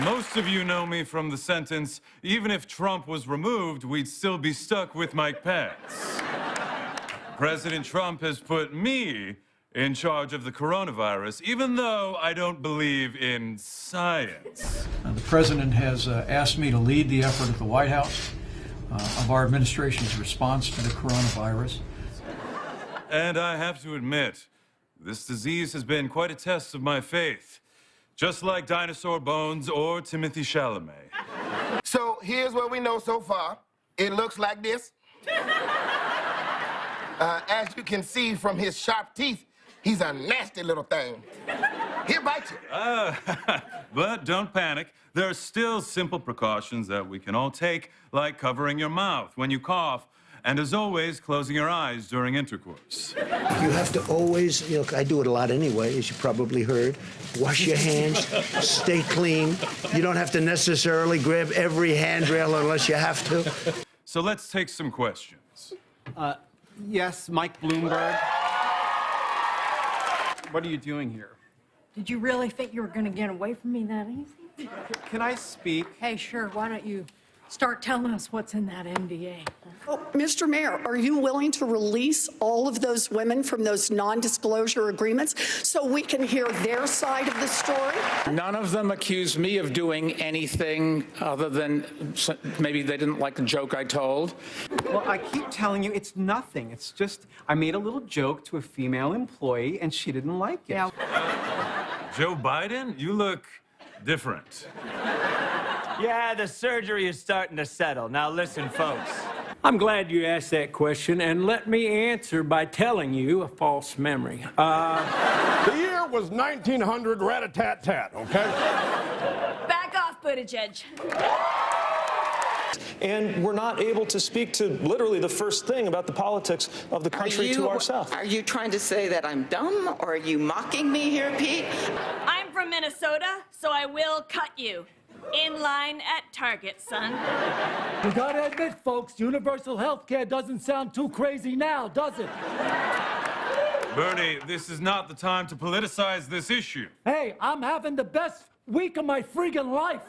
Most of you know me from the sentence, even if Trump was removed, we'd still be stuck with Mike Pence. President Trump has put me in charge of the coronavirus, even though I don't believe in science. The president has asked me to lead the effort at the White House of our administration's response to the coronavirus. And I have to admit, this disease has been quite a test of my faith, just like dinosaur bones or Timothy Chalamet. So here's what we know so far. It looks like this. As you can see from his sharp teeth, he's a nasty little thing. He'll bite you. But don't panic. There are still simple precautions that we can all take, like covering your mouth when you cough, and as always, closing your eyes during intercourse. You have to always, I do it a lot anyway, as you probably heard. Wash your hands, stay clean. You don't have to necessarily grab every handrail unless you have to. So let's take some questions. Yes, Mike Bloomberg. What are you doing here? Did you really think you were going to get away from me that easy? Can I speak? Hey, sure, why don't you start telling us what's in that NDA? Oh, Mr. Mayor, are you willing to release all of those women from those non-disclosure agreements so we can hear their side of the story? None of them accused me of doing anything other than maybe they didn't like the joke I told. Well, I keep telling you, it's nothing. It's just, I made a little joke to a female employee, and she didn't like it. Yeah. Joe Biden, you look different. Yeah, the surgery is starting to settle. Now listen, folks. I'm glad you asked that question, and let me answer by telling you a false memory. The year was 1900 rat-a-tat-tat, okay? Back off, Buttigieg. And we're not able to speak to literally the first thing about the politics of the country to ourselves. Are you trying to say that I'm dumb, or are you mocking me here, Pete? I'm from Minnesota, so I will cut you. In line at Target, son. You gotta admit, folks, universal health care doesn't sound too crazy now, does it? Bernie, this is not the time to politicize this issue. Hey, I'm having the best week of my friggin' life.